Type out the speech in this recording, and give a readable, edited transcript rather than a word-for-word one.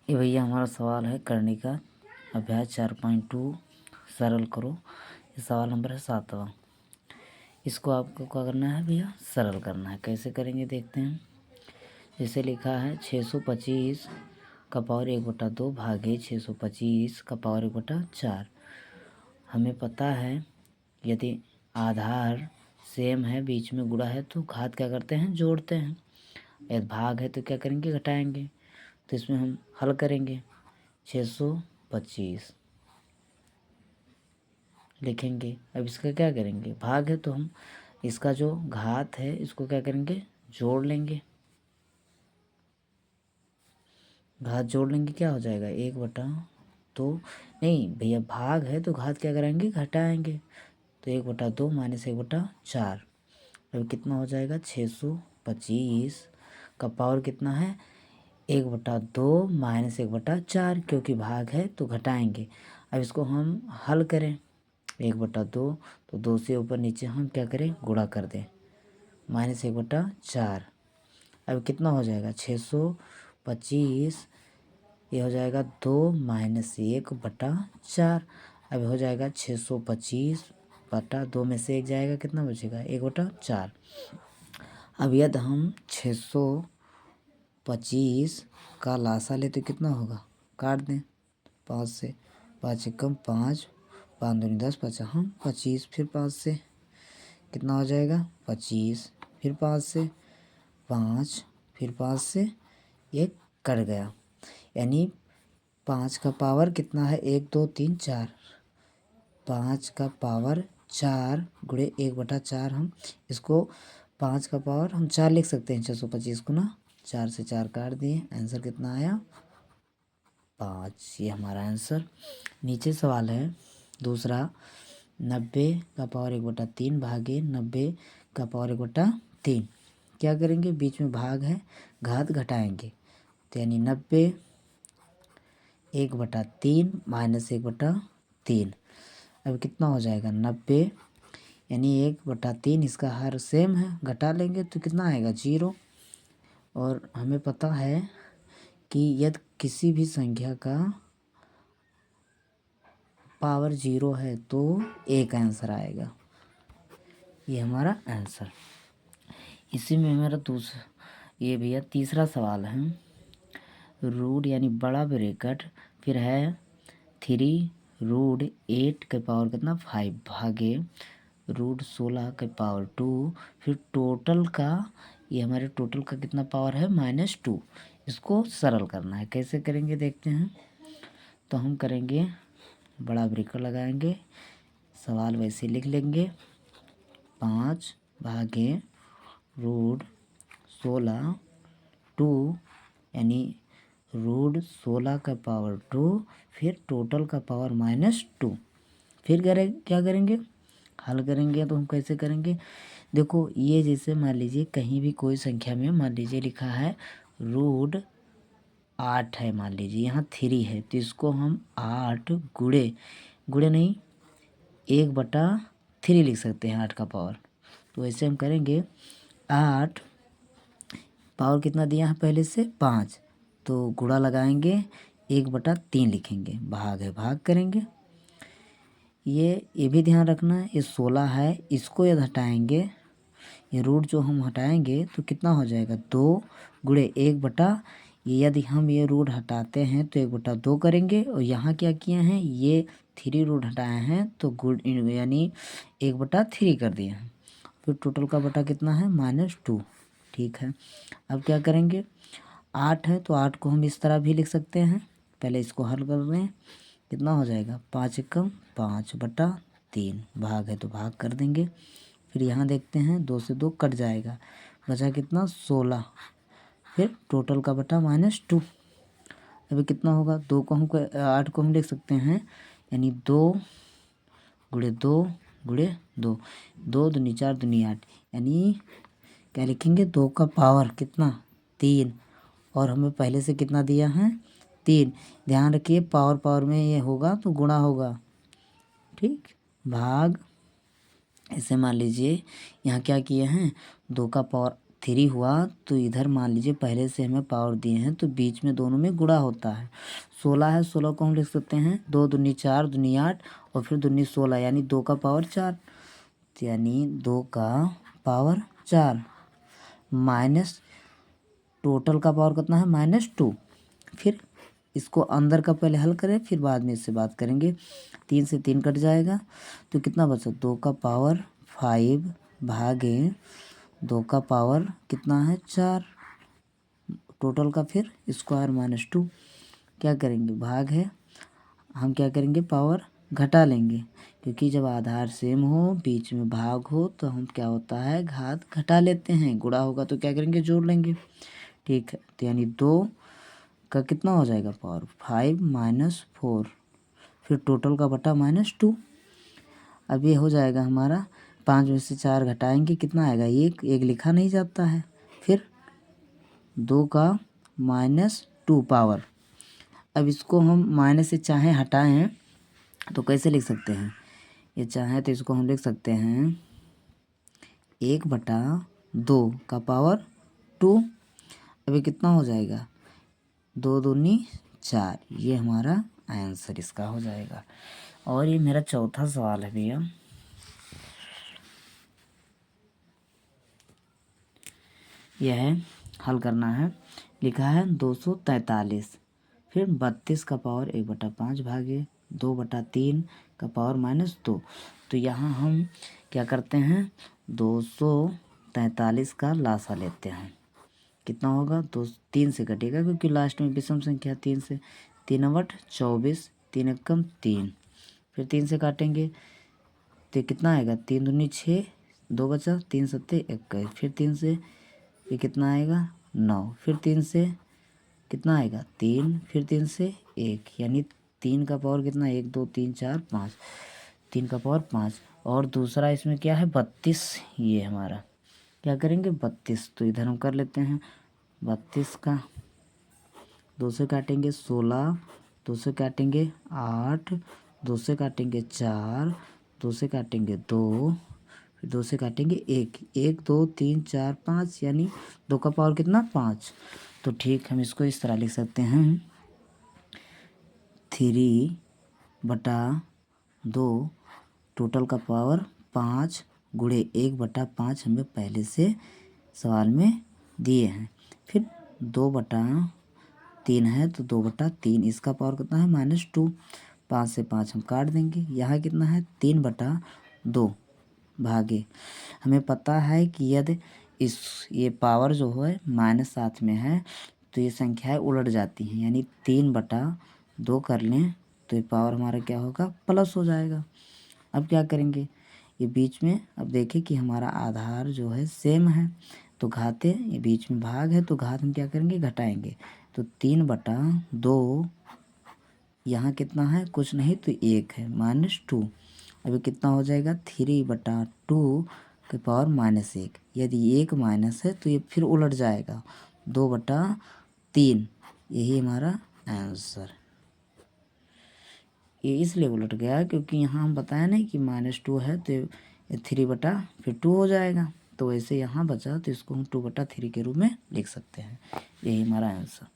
ये भैया हमारा सवाल है करने का अभ्यास 4.2 सरल करो। ये सवाल नंबर है 7वां। इसको आपको क्या करना है भैया, सरल करना है। कैसे करेंगे देखते हैं। जैसे लिखा है 625 का पावर 1/2 भागे 625 का पावर 1/4। हमें पता है यदि आधार सेम है, बीच में गुणा है, तो घात क्या करते हैं, जोड़ते हैं। यदि भाग है तो क्या करेंगे, घटाएंगे। तो इसमें हम हल करेंगे। 625 लिखेंगे। अब इसका क्या करेंगे, भाग है तो हम इसका जो घात है इसको क्या करेंगे, जोड़ लेंगे। घात जोड़ लेंगे, क्या हो जाएगा 1/2। नहीं भैया, भाग है तो घात क्या करेंगे, घटाएंगे। तो 1/2 माइनस 1/4। अब कितना हो जाएगा, 625 का पावर कितना है, 1/2 माइनस 1/4, क्योंकि भाग है तो घटाएंगे। अब इसको हम हल करें। 1/2 तो 2 से ऊपर नीचे हम क्या करें, गुणा कर दें, माइनस 1/4। अब कितना हो जाएगा, 625, ये हो जाएगा 2 माइनस 1/4। अब हो जाएगा 625/2 में से 1 जाएगा, कितना बचेगा, 1/4। अब यदि हम 625 का लासा ले तो कितना होगा, काट दें 5 से, 5 एकम 5, 5 दूनी 10, 5 हम 25, फिर 5 से कितना हो जाएगा 25, फिर 5 से 5, फिर 5 से, ये कट गया। यानी 5 का पावर कितना है, 1 2 3 4, 5 का पावर 4 गुणे 1/4। हम इसको 5 का पावर हम 4 लिख सकते हैं। 625 को ना 4 से 4 काट दिए, आंसर कितना आया, 5। ये हमारा आंसर। नीचे सवाल है दूसरा, 90 का पावर 1/3 भागे 90 का पावर 1/3। क्या करेंगे, बीच में भाग है, घात घटाएंगे। तो यानी 90 1/3 माइनस 1/3। अब कितना हो जाएगा, 90 यानी 1/3, इसका हर सेम है, घटा लेंगे तो कितना आएगा, 0। और हमें पता है कि यदि किसी भी संख्या का पावर 0 है तो एक आंसर आएगा। ये हमारा आंसर। इसी में हमारा दूसरा, ये भैया तीसरा सवाल है। रूट यानी बड़ा ब्रैकेट, फिर है 3√8 के पावर कितना 5 भागे √16 के पावर 2। फिर टोटल का, ये हमारे टोटल का कितना पावर है, -2। इसको सरल करना है। कैसे करेंगे देखते हैं। तो हम करेंगे, बड़ा ब्रैकेट लगाएंगे, सवाल वैसे लिख लेंगे, 5 भागे √16 2, यानी √16 का पावर 2, फिर टोटल का पावर -2। फिर क्या करेंगे, हल करेंगे। तो हम कैसे करेंगे, देखो ये जैसे मान लीजिए कहीं भी कोई संख्या में मान लीजिए लिखा है √8 है, मान लीजिए यहाँ 3 है, तो इसको हम 8 गुणे, गुणे नहीं 1/3 लिख सकते हैं 8 का पावर। तो ऐसे हम करेंगे, 8 पावर कितना दिया है पहले से 5, तो गुणा लगाएंगे 1/3 लिखेंगे, भाग है भाग करेंगे। ये भी ध्यान रखना है, ये 16 है, इसको यदि हटाएंगे, ये रूट जो हम हटाएंगे तो कितना हो जाएगा, 2 गुणे 1 यदि हम ये रूट हटाते हैं तो 1/2 करेंगे। और यहाँ क्या किए हैं, ये 3 रूट हटाए हैं तो गुण यानी 1/3 कर दिए हैं। फिर टोटल का बटा कितना है, -2। ठीक है, अब क्या करेंगे, 8 है तो 8 को हम इस तरह भी लिख सकते हैं। पहले इसको हल कर रहे हैं, कितना हो जाएगा, 5 एकम 5/3, भाग है तो भाग कर देंगे। फिर यहाँ देखते हैं 2 से 2 कट जाएगा, बचा कितना, 16। फिर टोटल का बटा -2। अभी कितना होगा, 2 को हम 8 को हम लिख सकते हैं, यानी 2 गुणे 2 गुणे 2, 2 दूनी 4 दूनी 8, यानी क्या लिखेंगे, 2 का पावर कितना, 3। और हमें पहले से कितना दिया है, 3। ध्यान रखिए पावर पावर में ये होगा तो गुणा होगा, ठीक। भाग, ऐसे मान लीजिए यहाँ क्या किए हैं, 2 का पावर 3 हुआ तो इधर मान लीजिए पहले से हमें पावर दिए हैं तो बीच में दोनों में गुणा होता है। 16 है, 16 को हम लिख सकते हैं 2 दूनी 4 दूनी 8 और फिर दूनी 16 यानी 2 का पावर 4, यानी 2 का पावर 4 माइनस टोटल का पावर कितना है -2। फिर इसको अंदर का पहले हल करें फिर बाद में इससे बात करेंगे। 3 से 3 कट जाएगा तो कितना बचा 2 का पावर 5 भागे 2 का पावर कितना है 4 टोटल का फिर स्क्वायर -2 क्या करेंगे भाग है, हम क्या करेंगे पावर घटा लेंगे क्योंकि जब आधार सेम हो बीच में भाग हो तो हम क्या होता है घात घटा लेते हैं, गुणा होगा तो क्या करेंगे जोड़ लेंगे। ठीक है तो यानी 2 का कितना हो जाएगा पावर 5 - 4 फिर टोटल का बटा -2। अब ये हो जाएगा हमारा 5 में से 4 घटाएंगे कितना आएगा 1, 1 लिखा नहीं जाता है। फिर 2 का -2 पावर, अब इसको हम माइनस से चाहे हटाएं तो कैसे लिख सकते हैं, ये चाहे तो इसको हम लिख सकते हैं 1/2 का पावर 2। अभी कितना हो जाएगा 2 दूनी 4, ये हमारा आंसर इसका हो जाएगा। और ये मेरा चौथा सवाल है भैया, यह है हल करना है। लिखा है 243 फिर 32 का पावर 1/5 भागे 2/3 का पावर -2। तो यहाँ हम क्या करते हैं 243 का लासा लेते हैं, कितना होगा 2 3 से कटेगा क्योंकि लास्ट में विषम संख्या 3 से 3/24 3 एकम 3, फिर 3 से काटेंगे तो कितना आएगा 3 दूनी 6 2 बचा 3 सत्ते 21, फिर 3 से ये कितना आएगा 9, फिर 3 से कितना आएगा 3, फिर 3 से 1 यानी 3 का पावर कितना 1 2 3 4 5, 3 का पावर 5। और दूसरा इसमें क्या है 32, ये हमारा क्या करेंगे 32 तो इधर हम कर लेते हैं 32 का 2 से काटेंगे 16, 2 से काटेंगे 8, 2 से काटेंगे 4, 2 से काटेंगे 2, फिर 2 से काटेंगे 1, 1 2 3 4 5 यानी 2 का पावर कितना 5। तो ठीक हम इसको इस तरह लिख सकते हैं 3/2 टोटल का पावर 5 गुणे 1/5 हमें पहले से सवाल में दिए हैं। फिर 2/3 है तो 2/3 इसका पावर कितना है -2, 5 से 5 हम काट देंगे। यहाँ कितना है 3/2 भागे, हमें पता है कि यदि ये पावर जो है -7 में है तो ये संख्याएं उलट जाती हैं, यानी 3/2 कर लें तो ये पावर हमारा क्या होगा प्लस हो जाएगा। अब क्या करेंगे ये बीच में, अब देखें कि हमारा आधार जो है सेम है तो घाते ये बीच में भाग है तो घात हम क्या करेंगे घटाएंगे, तो 3/2 यहाँ कितना है कुछ नहीं तो 1 है -2। अभी कितना हो जाएगा 3/2 के पावर -1, यदि 1 माइनस है तो ये फिर उलट जाएगा 2/3, यही हमारा आंसर। ये इसलिए उलट गया क्योंकि यहाँ हम बताया नहीं कि -2 है तो ये 3/2 हो जाएगा, तो वैसे यहाँ बचा तो इसको हम 2/3 के रूप में लिख सकते हैं, यही हमारा आंसर।